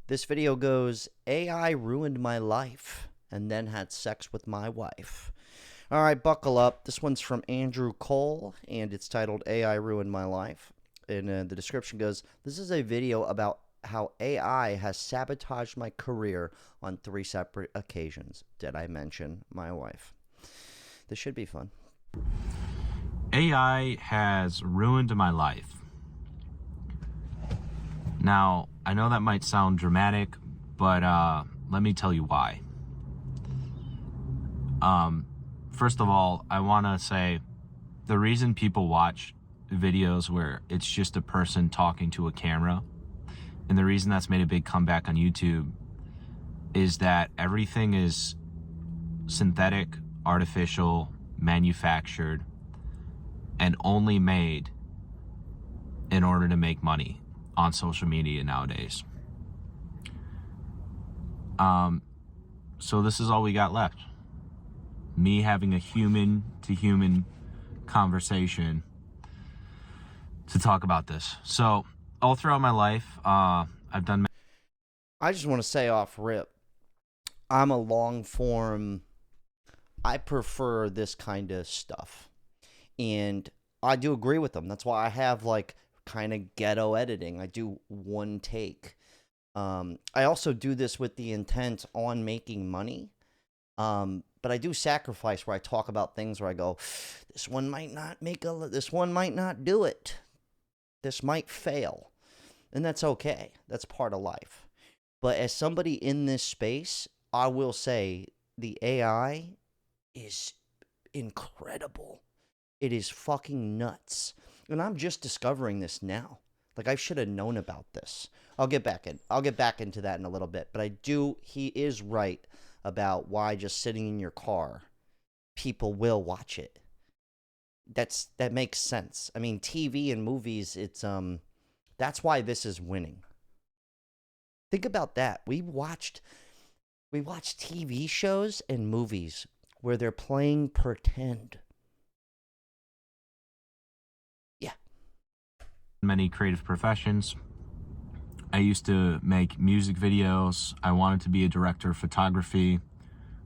This video goes, AI ruined my life and then had sex with my wife. All right, buckle up. This one's from Andrew Cole, and it's titled AI Ruined My Life. And the description goes, this is a video about how AI has sabotaged my career on 3 separate occasions. Did I mention my wife? This should be fun. AI has ruined my life. Now, I know that might sound dramatic, but let me tell you why. First of all, I want to say the reason people watch videos where it's just a person talking to a camera, and the reason that's made a big comeback on YouTube, is that everything is synthetic, artificial, manufactured, and only made in order to make money on social media nowadays. So this is all we got left. Me having a human-to-human conversation to talk about this. So all throughout my life, I've done... I just want to say off rip, I'm a long form. I prefer this kind of stuff. And I do agree with them. That's why I have like kind of ghetto editing. I do one take. I also do this with the intent on making money. But I do sacrifice where I talk about things where I go, this one might not this one might not do it. This might fail. And that's okay. That's part of life. But as somebody in this space, I will say the AI is incredible. It is fucking nuts. And I'm just discovering this now. Like, I should have known about this. I'll get back into that in a little bit. But he is right about why just sitting in your car, people will watch it. That makes sense. I mean, TV and movies, that's why this is winning. Think about that. We watched TV shows and movies where they're playing pretend. Yeah. Many creative professions. I used to make music videos. I wanted to be a director of photography,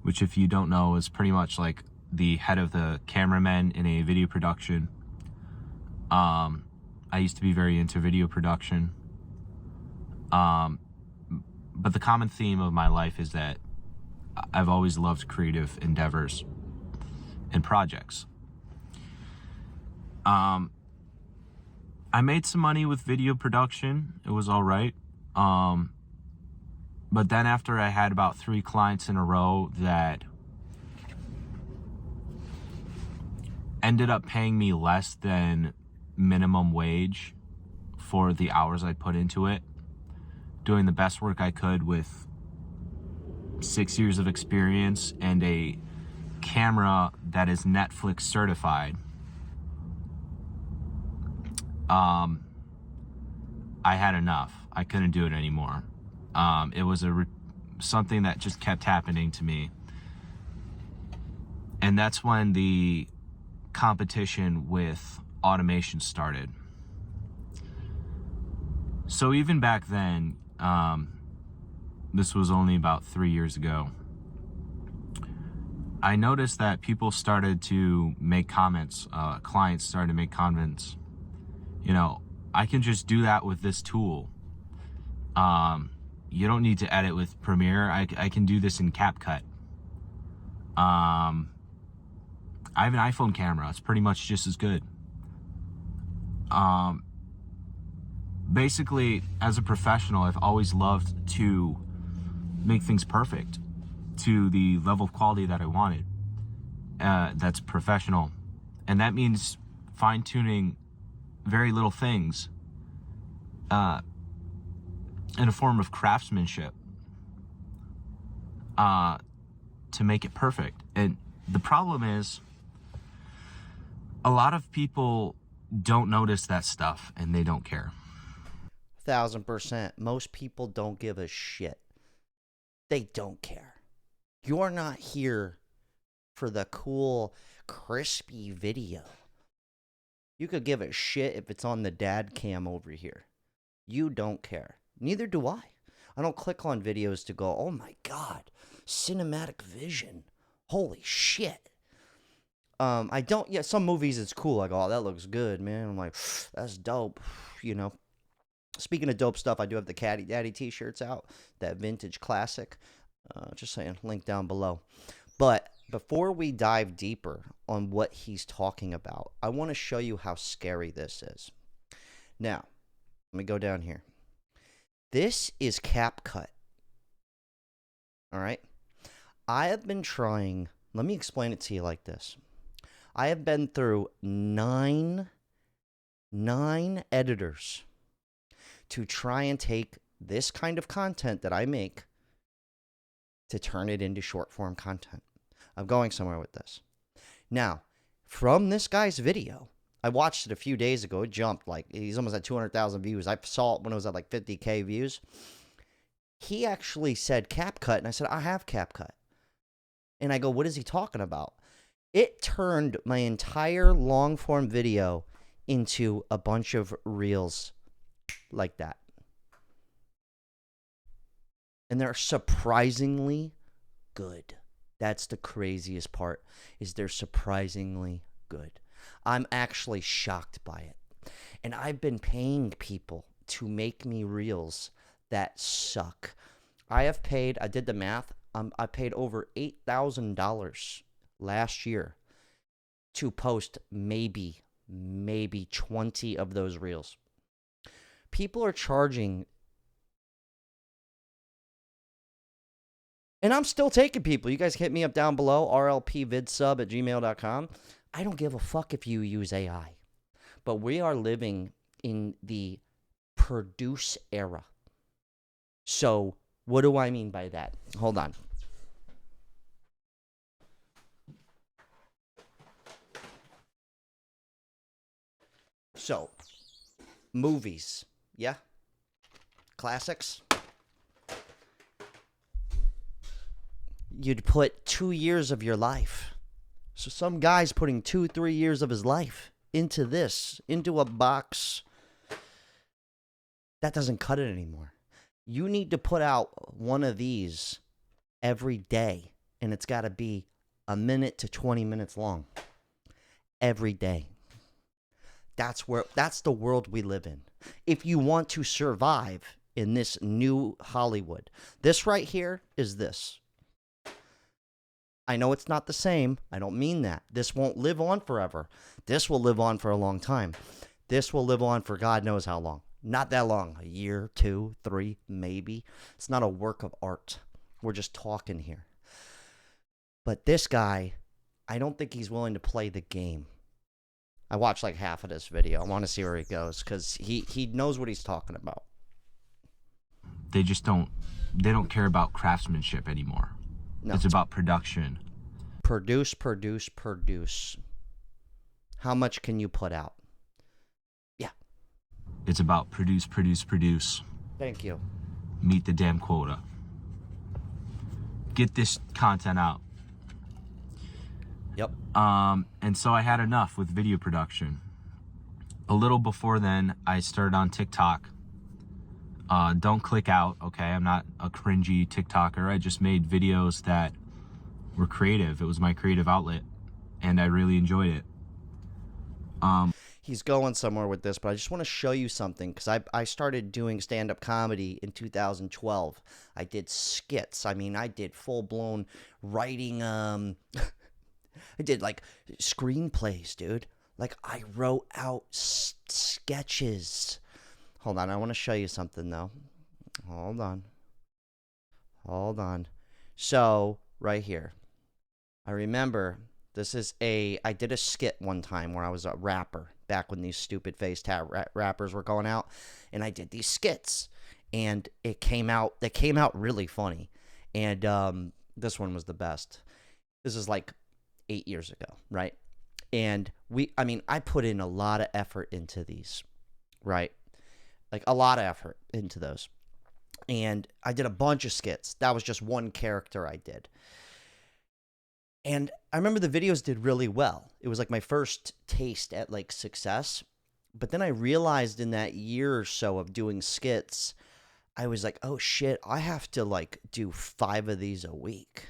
which, if you don't know, is pretty much like the head of the cameraman in a video production. I used to be very into video production. But the common theme of my life is that I've always loved creative endeavors and projects. I made some money with video production. It was all right. But then after I had about 3 clients in a row that ended up paying me less than minimum wage for the hours I put into it, doing the best work I could with 6 years of experience and a camera that is Netflix certified, I had enough. I couldn't do it anymore. It was something that just kept happening to me. And that's when the competition with automation started. So even back then, this was only about 3 years ago, I noticed that people started to make comments, clients started to make comments. You know, I can just do that with this tool. You don't need to edit with Premiere. I can do this in CapCut. I have an iPhone camera. It's pretty much just as good. Basically, as a professional, I've always loved to make things perfect to the level of quality that I wanted. That's professional. And that means fine-tuning very little things in a form of craftsmanship to make it perfect. And the problem is, a lot of people don't notice that stuff and they don't care. 1000%. Most people don't give a shit. They don't care. You're not here for the cool, crispy video. You could give a shit if it's on the dad cam over here. You don't care. Neither do I. I don't click on videos to go, oh my God, cinematic vision. Holy shit. I don't, yeah, some movies it's cool. I go, oh, that looks good, man. I'm like, that's dope, you know. Speaking of dope stuff, I do have the Caddy Daddy t-shirts out, that vintage classic. Just saying, link down below. But before we dive deeper on what he's talking about, I want to show you how scary this is. Now, let me go down here. This is CapCut. All right? I have been trying, let me explain it to you like this. I have been through nine editors to try and take this kind of content that I make to turn it into short form content. I'm going somewhere with this. Now, from this guy's video, I watched it a few days ago. It jumped, like, he's almost at 200,000 views. I saw it when it was at like 50K views. He actually said CapCut, and I said, I have CapCut. And I go, what is he talking about? It turned my entire long form video into a bunch of reels like that. And they're surprisingly good. That's the craziest part, is they're surprisingly good. I'm actually shocked by it. And I've been paying people to make me reels that suck. I did the math, I paid over $8,000 last year to post maybe 20 of those reels. People are charging, and I'm still taking people. You guys hit me up down below, RLPVIDSUB@gmail.com. I don't give a fuck if you use AI, but we are living in the produce era. So what do I mean by that? Hold on. So, movies, yeah? Classics? You'd put 2 years of your life. So some guy's putting 2-3 years of his life into this, into a box. That doesn't cut it anymore. You need to put out one of these every day, and it's got to be a minute to 20 minutes long. Every day. That's the world we live in. If you want to survive in this new Hollywood, this right here is this. I know it's not the same. I don't mean that. This won't live on forever. This will live on for a long time. This will live on for God knows how long. Not that long. A year, 2, 3, maybe. It's not a work of art. We're just talking here. But this guy, I don't think he's willing to play the game. I watched like half of this video. I want to see where he goes because he knows what he's talking about. They don't care about craftsmanship anymore. No. It's about production. Produce. How much can you put out? Yeah. It's about produce. Thank you. Meet the damn quota. Get this content out. Yep. And so I had enough with video production. A little before then, I started on TikTok. Don't click out, okay? I'm not a cringy TikToker. I just made videos that were creative. It was my creative outlet, and I really enjoyed it. He's going somewhere with this, but I just want to show you something because I started doing stand-up comedy in 2012. I did skits. I mean, I did full-blown writing. I did like screenplays, dude. Like I wrote out sketches. Hold on, I want to show you something though. Hold on. So right here, I remember I did a skit one time where I was a rapper back when these stupid face tat rappers were going out, and I did these skits, and they came out really funny, and this one was the best. This is like 8 years ago, right? And I put in a lot of effort into these, right? Like a lot of effort into those. And I did a bunch of skits. That was just one character I did. And I remember the videos did really well. It was like my first taste at like success. But then I realized in that year or so of doing skits, I was like, oh shit, I have to like do 5 of these a week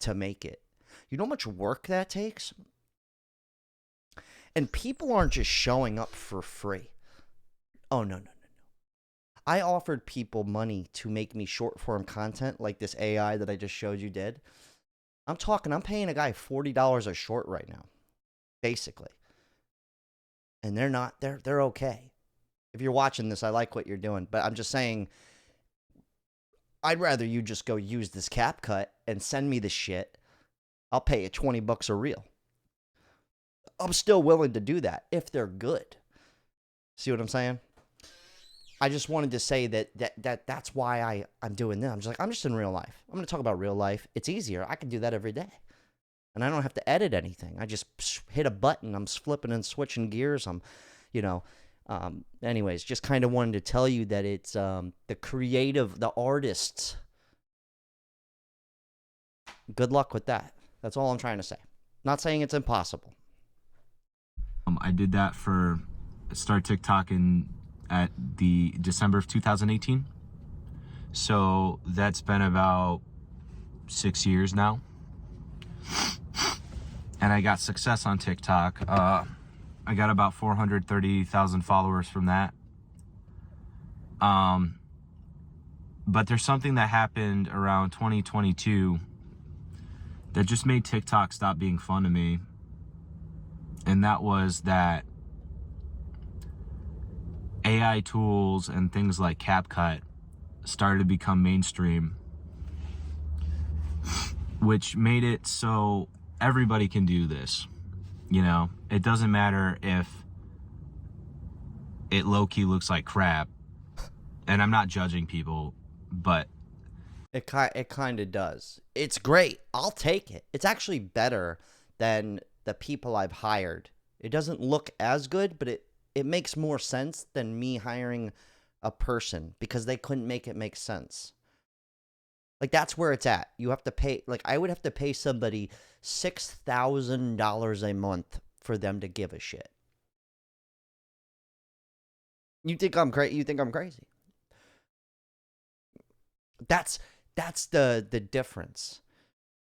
to make it. You know how much work that takes? And people aren't just showing up for free. Oh, no, no, no. I offered people money to make me short form content like this AI that I just showed you did. I'm paying a guy $40 a short right now, basically. And they're okay. If you're watching this, I like what you're doing, but I'm just saying, I'd rather you just go use this CapCut and send me the shit. I'll pay you $20 a reel. I'm still willing to do that if they're good. See what I'm saying? I just wanted to say that's why I'm doing this. I'm just in real life. I'm going to talk about real life. It's easier. I can do that every day. And I don't have to edit anything. I just hit a button. I'm flipping and switching gears. Anyways, just kind of wanted to tell you that it's the artists. Good luck with that. That's all I'm trying to say. Not saying it's impossible. I did that for start TikTok at the December of 2018. So that's been about 6 years now. And I got success on TikTok. I got about 430,000 followers from that. But there's something that happened around 2022 that just made TikTok stop being fun to me. And that was that AI tools and things like CapCut started to become mainstream, which made it so everybody can do this. You know, it doesn't matter if it low-key looks like crap. And I'm not judging people, but it kind of does. It's great. I'll take it. It's actually better than the people I've hired. It doesn't look as good, but it makes more sense than me hiring a person because they couldn't make it make sense. Like, that's where it's at. You have to pay, like, I would have to pay somebody $6,000 a month for them to give a shit. You think I'm crazy? You think I'm crazy? That's the difference.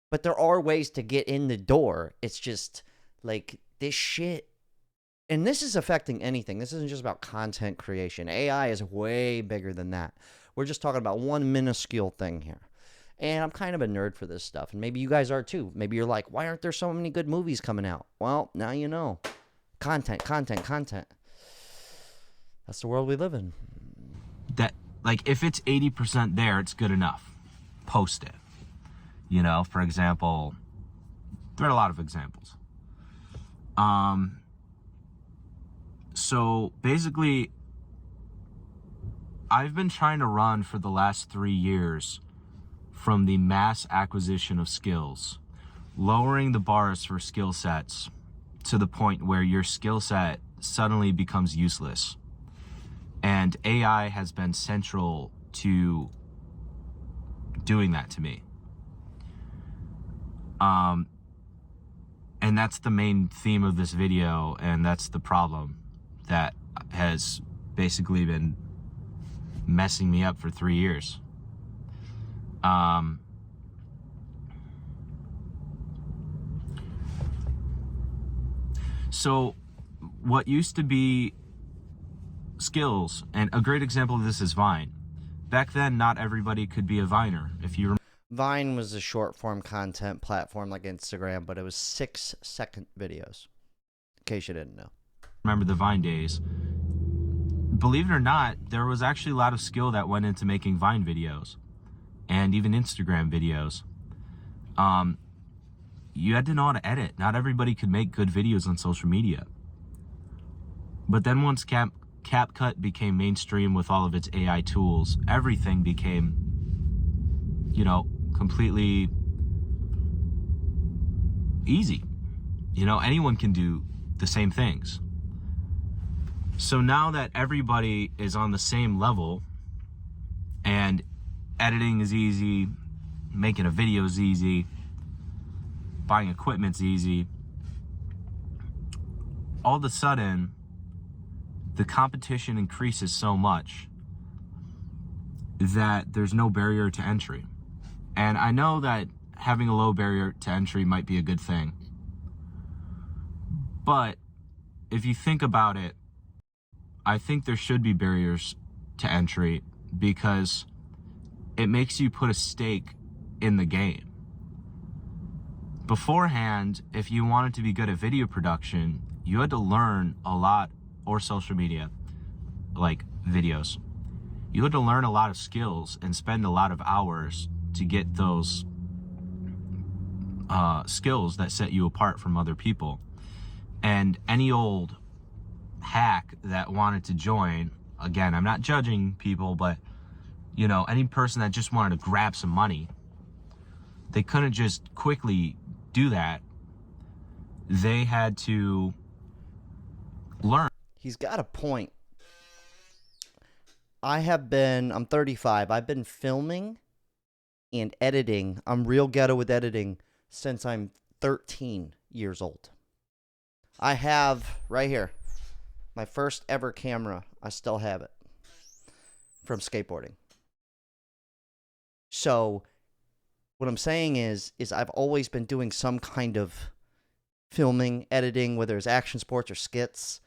But there are ways to get in the door. It's just like this shit. And this is affecting anything. This isn't just about content creation. AI is way bigger than that. We're just talking about one minuscule thing here. And I'm kind of a nerd for this stuff. And maybe you guys are too. Maybe you're like, why aren't there so many good movies coming out? Well, now you know. Content. That's the world we live in. that, like, if it's 80% there, it's good enough. Post it. You know, for example, there are a lot of examples. So basically, I've been trying to run for the last 3 years from the mass acquisition of skills, lowering the bars for skill sets to the point where your skill set suddenly becomes useless. And AI has been central to doing that to me. And that's the main theme of this video, and that's the problem that has basically been messing me up for 3 years. So what used to be skills, and a great example of this is Vine. Back then, not everybody could be a Viner. If you Vine was a short form content platform like Instagram, but it was 6-second videos, in case you didn't know. remember the Vine days, believe it or not, there was actually a lot of skill that went into making Vine videos and even Instagram videos. You had to know how to edit. Not everybody could make good videos on social media. But then once CapCut became mainstream with all of its AI tools, everything became, you know, completely easy. You know, anyone can do the same things. So now that everybody is on the same level and editing is easy, making a video is easy, buying equipment's easy, all of a sudden the competition increases so much that there's no barrier to entry. And I know that having a low barrier to entry might be a good thing. But if you think about it, I think there should be barriers to entry because it makes you put a stake in the game. Beforehand, if you wanted to be good at video production, you had to learn a lot, or social media, like videos. You had to learn a lot of skills and spend a lot of hours to get those skills that set you apart from other people. And any old hack that wanted to join, again, I'm not judging people, but you know, any person that just wanted to grab some money, they couldn't just quickly do that. They had to learn. He's got a point. I'm 35. I've been filming and editing. I'm real ghetto with editing since I'm 13 years old. I have right here my first ever camera. I still have it from skateboarding. So what I'm saying is I've always been doing some kind of filming, editing, whether it's action sports or skits.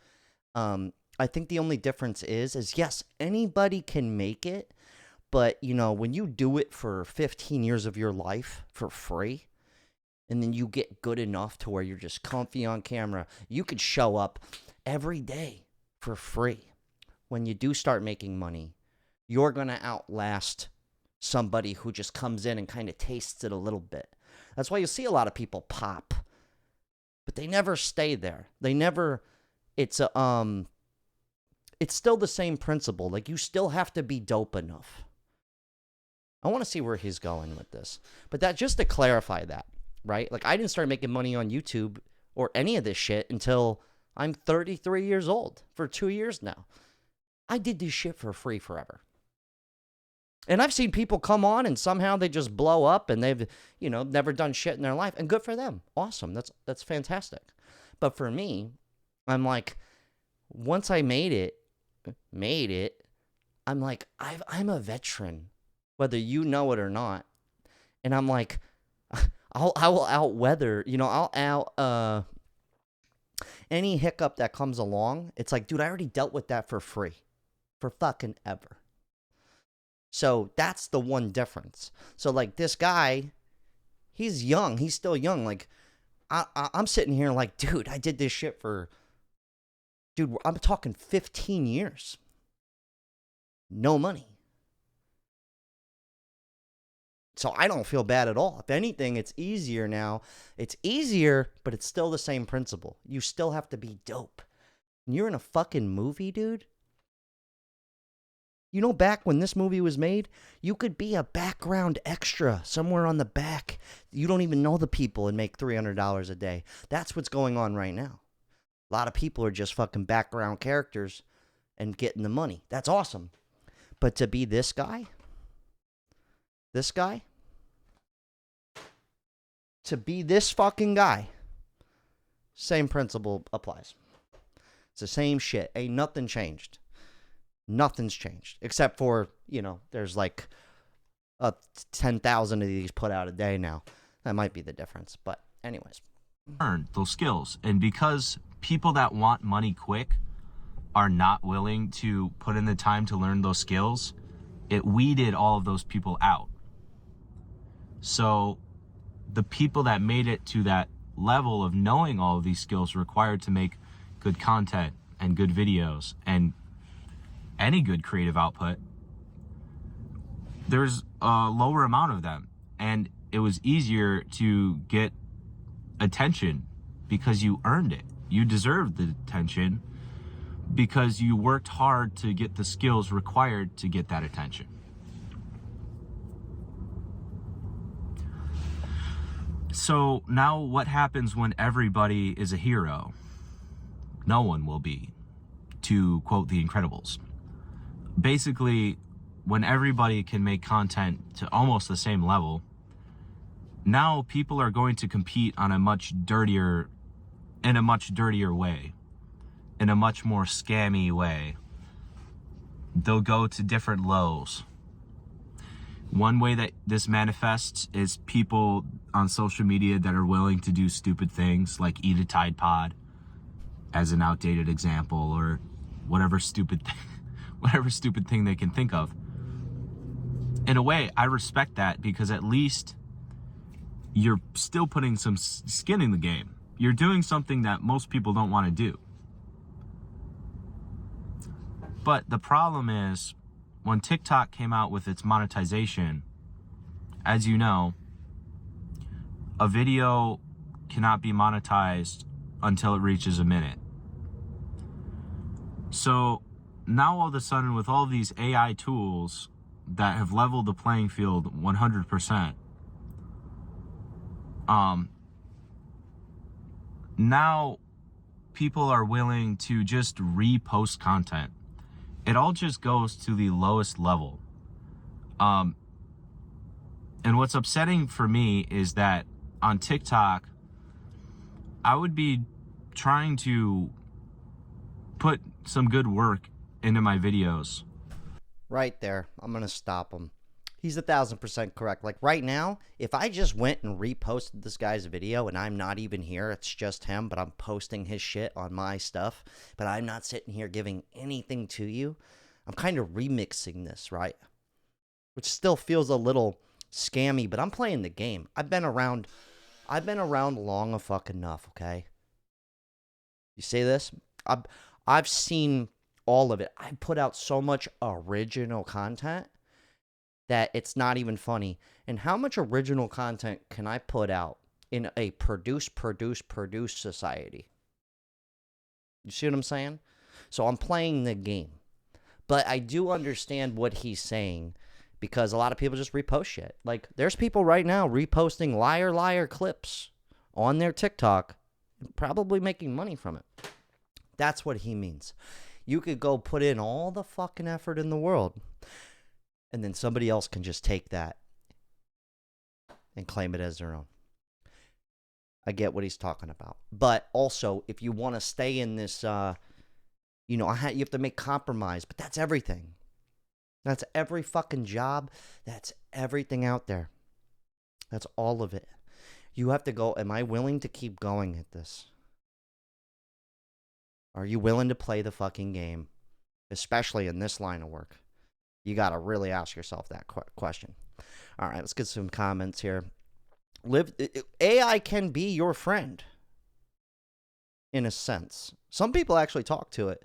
I think the only difference is yes, anybody can make it, but you know, when you do it for 15 years of your life for free, and then you get good enough to where you're just comfy on camera, you could show up every day for free. When you do start making money, you're going to outlast somebody who just comes in and kind of tastes it a little bit. That's why you see a lot of people pop, but they never stay there. They never, it's still the same principle. Like, you still have to be dope enough. I want to see where he's going with this. But that, just to clarify that, right? Like, I didn't start making money on YouTube or any of this shit until I'm 33 years old, for 2 years now. I did this shit for free forever. And I've seen people come on and somehow they just blow up and they've, you know, never done shit in their life. And good for them. Awesome. That's fantastic. But for me, I'm like, once I made it, I'm like, I'm a veteran, whether you know it or not. And I'm like, I will outweather, you know, I'll out any hiccup that comes along. It's like, dude, I already dealt with that for free, for fucking ever. So that's the one difference. So like, this guy, he's young. He's still young. Like, I'm sitting here like, dude, I did this shit for, dude, I'm talking 15 years. No money. So I don't feel bad at all. If anything, it's easier now. It's easier, but it's still the same principle. You still have to be dope. And you're in a fucking movie, dude. You know, back when this movie was made, you could be a background extra somewhere on the back. You don't even know the people and make $300 a day. That's what's going on right now. A lot of people are just fucking background characters and getting the money. That's awesome. But to be this guy, to be this fucking guy, same principle applies. It's the same shit. Ain't nothing changed. Nothing's changed. Except for, you know, there's like 10,000 of these put out a day now. That might be the difference. But anyways. Learn those skills. And because people that want money quick are not willing to put in the time to learn those skills, it weeded all of those people out. So the people that made it to that level of knowing all of these skills required to make good content and good videos and any good creative output, there's a lower amount of them. And it was easier to get attention because you earned it. You deserved the attention because you worked hard to get the skills required to get that attention. So now what happens when everybody is a hero? No one will be, to quote The Incredibles. Basically, when everybody can make content to almost the same level, now people are going to compete on a much dirtier way, in a much more scammy way. They'll go to different lows One way that this manifests is people on social media that are willing to do stupid things like eat a Tide Pod as an outdated example, or whatever stupid thing they can think of. In a way, I respect that, because at least you're still putting some skin in the game. You're doing something that most people don't want to do. But the problem is, when TikTok came out with its monetization, as you know, a video cannot be monetized until it reaches a minute. So now all of a sudden, with all these AI tools that have leveled the playing field 100%, now people are willing to just repost content. It all just goes to the lowest level. And what's upsetting for me is that on TikTok, I would be trying to put some good work into my videos. Right there. I'm going to stop him. He's 1,000% correct. Like right now, if I just went and reposted this guy's video and I'm not even here, it's just him, but I'm posting his shit on my stuff, but I'm not sitting here giving anything to you, I'm kind of remixing this, right? Which still feels a little scammy, but I'm playing the game. I've been around long enough, okay? You see this? I've seen all of it. I put out so much original content that it's not even funny. And how much original content can I put out in a produce society? You see what I'm saying? So I'm playing the game. But I do understand what he's saying, because a lot of people just repost shit. Like, there's people right now reposting liar clips on their TikTok, probably making money from it. That's what he means. You could go put in all the fucking effort in the world, and then somebody else can just take that and claim it as their own. I get what he's talking about. But also, if you want to stay in this, you have to make compromise. But that's everything. That's every fucking job. That's everything out there. That's all of it. You have to go, am I willing to keep going at this? Are you willing to play the fucking game? Especially in this line of work. You got to really ask yourself that question. All right, let's get some comments here. AI can be your friend, in a sense. Some people actually talk to it.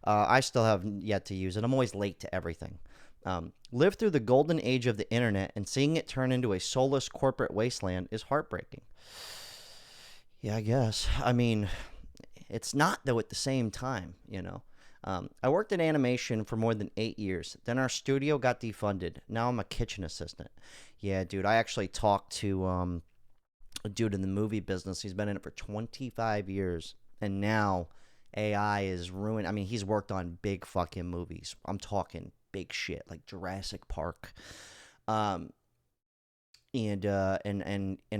I still have yet to use it. I'm always late to everything. Live through the golden age of the internet, and seeing it turn into a soulless corporate wasteland is heartbreaking. Yeah, I guess. I mean, it's not, though, at the same time, I worked in animation for more than 8 years. Then our studio got defunded. Now I'm a kitchen assistant. Yeah, dude, I actually talked to a dude in the movie business. He's been in it for 25 years. And now AI is ruined. I mean, he's worked on big fucking movies. I'm talking big shit, like Jurassic Park. And we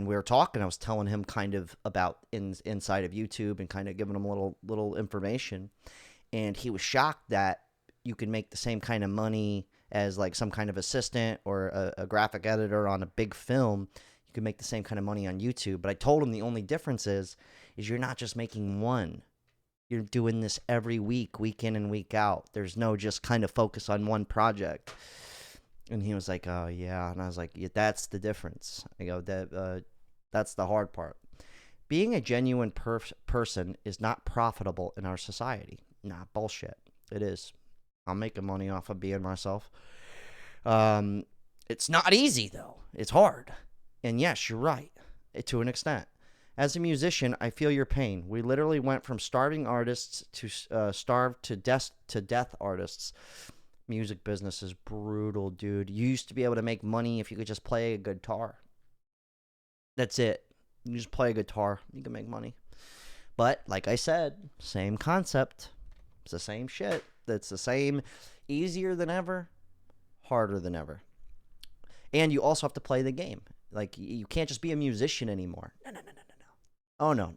were talking. I was telling him kind of about inside of YouTube and kind of giving him a little information. And he was shocked that you can make the same kind of money as like some kind of assistant or a graphic editor on a big film. You can make the same kind of money on YouTube. But I told him the only difference is you're not just making one. You're doing this every week, week in and week out. There's no just kind of focus on one project. And he was like, oh, yeah. And I was like, yeah, that's the difference. I go, that's the hard part. Being a genuine person is not profitable in our society. Nah, bullshit. It is. I'm making money off of being myself. It's not easy, though. It's hard. And yes, you're right, to an extent. As a musician, I feel your pain. We literally went from starving artists to starved to death artists. Music business is brutal, dude. You used to be able to make money if you could just play a guitar. That's it. You just play a guitar, you can make money. But like I said, same concept. It's the same shit. It's the same, easier than ever, harder than ever. And you also have to play the game. Like, you can't just be a musician anymore. No. Oh, no.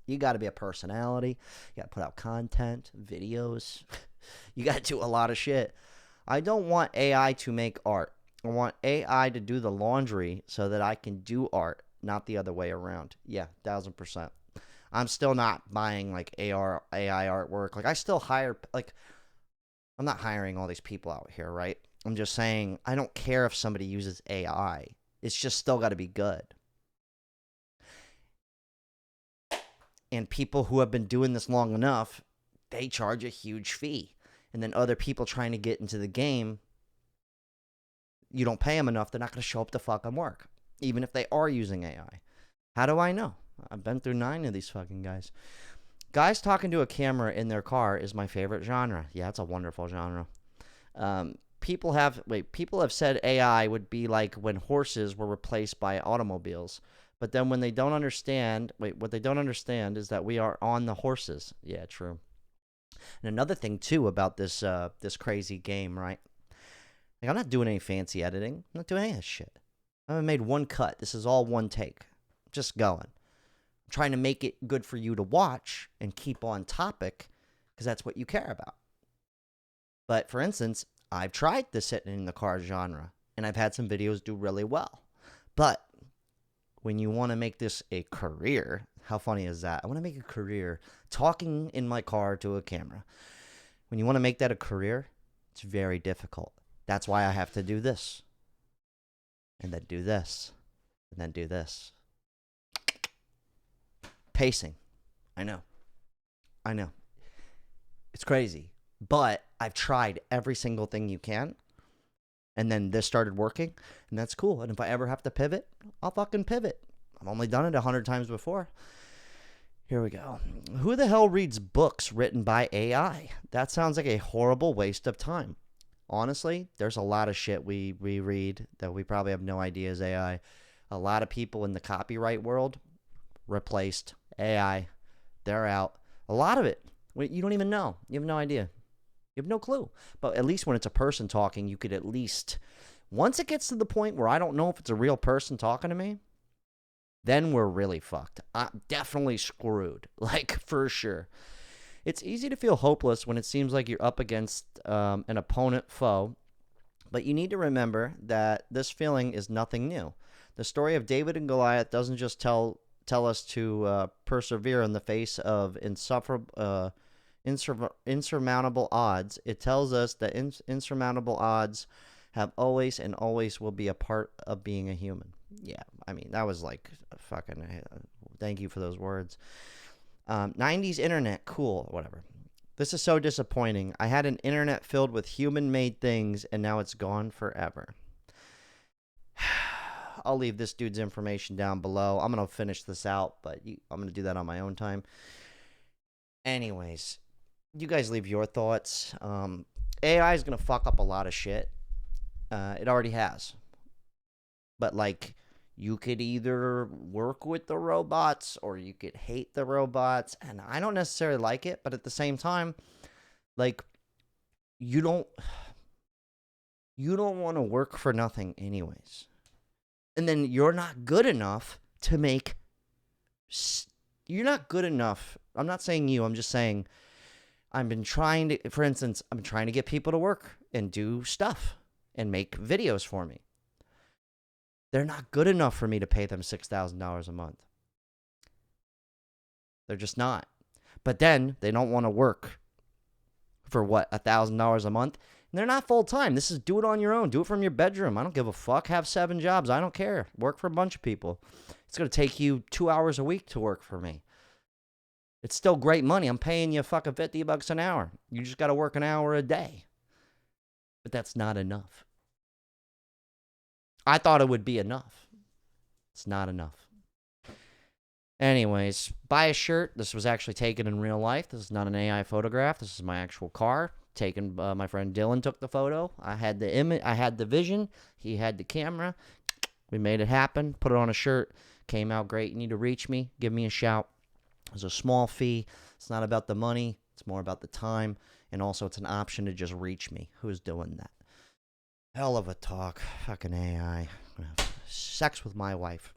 You got to be a personality. You got to put out content, videos. You got to do a lot of shit. I don't want AI to make art. I want AI to do the laundry so that I can do art, not the other way around. Yeah, 1000%. I'm still not buying like AI artwork. Like I still hire, like I'm not hiring all these people out here, right? I'm just saying I don't care if somebody uses AI. It's just still got to be good. And people who have been doing this long enough, they charge a huge fee. And then other people trying to get into the game, you don't pay them enough, they're not going to show up to fucking work, even if they are using AI. How do I know? I've been through 9 of these fucking guys. Guys talking to a camera in their car is my favorite genre. Yeah, it's a wonderful genre. People have said AI would be like when horses were replaced by automobiles. But then when they don't understand, what they don't understand is that we are on the horses. Yeah, true. And another thing too about this this crazy game, right? Like I'm not doing any fancy editing. I'm not doing any of this shit. I haven't made one cut. This is all one take. Just going. I'm trying to make it good for you to watch and keep on topic because that's what you care about. But for instance, I've tried the sitting in the car genre and I've had some videos do really well. But when you want to make this a career, how funny is that? I want to make a career talking in my car to a camera. When you want to make that a career, it's very difficult. That's why I have to do this. And then do this. And then do this. Pacing. I know. It's crazy. But I've tried every single thing you can. And then this started working. And that's cool. And if I ever have to pivot, I'll fucking pivot. I've only done it 100 times before. Here we go. Who the hell reads books written by AI? That sounds like a horrible waste of time. Honestly, there's a lot of shit we read that we probably have no idea is AI. A lot of people in the copyright world replaced AI. They're out. A lot of it, you don't even know. You have no idea. You have no clue. But at least when it's a person talking, you could at least, once it gets to the point where I don't know if it's a real person talking to me, then we're really fucked. I'm definitely screwed. Like, for sure. It's easy to feel hopeless when it seems like you're up against an opponent foe, but you need to remember that this feeling is nothing new. The story of David and Goliath doesn't just tell us to persevere in the face of insurmountable odds. It tells us that insurmountable odds have always and always will be a part of being a human. Yeah, I mean, that was like fucking, thank you for those words. 90s internet, cool, whatever. This is so disappointing. I had an internet filled with human-made things, and now it's gone forever. I'll leave this dude's information down below. I'm going to finish this out, but I'm going to do that on my own time. Anyways, you guys leave your thoughts. AI is going to fuck up a lot of shit. It already has. But, like, you could either work with the robots or you could hate the robots. And I don't necessarily like it, but at the same time, like, you don't want to work for nothing anyways. And then you're not good enough to make, you're not good enough. I'm not saying you, I'm just saying I've been trying to, for instance, I'm trying to get people to work and do stuff and make videos for me. They're not good enough for me to pay them $6,000 a month. They're just not. But then they don't want to work for what, $1,000 a month? And they're not full time. This is do it on your own. Do it from your bedroom. I don't give a fuck. Have 7 jobs. I don't care. Work for a bunch of people. It's going to take you 2 hours a week to work for me. It's still great money. I'm paying you fucking $50 an hour. You just got to work an hour a day. But that's not enough. I thought it would be enough. It's not enough. Anyways, buy a shirt. This was actually taken in real life. This is not an AI photograph. This is my actual car. Taken. My friend Dylan took the photo. I had the image. I had the vision. He had the camera. We made it happen. Put it on a shirt. Came out great. You need to reach me. Give me a shout. It's a small fee. It's not about the money. It's more about the time. And also, it's an option to just reach me. Who's doing that? Hell of a talk. Fucking AI. Sex with my wife.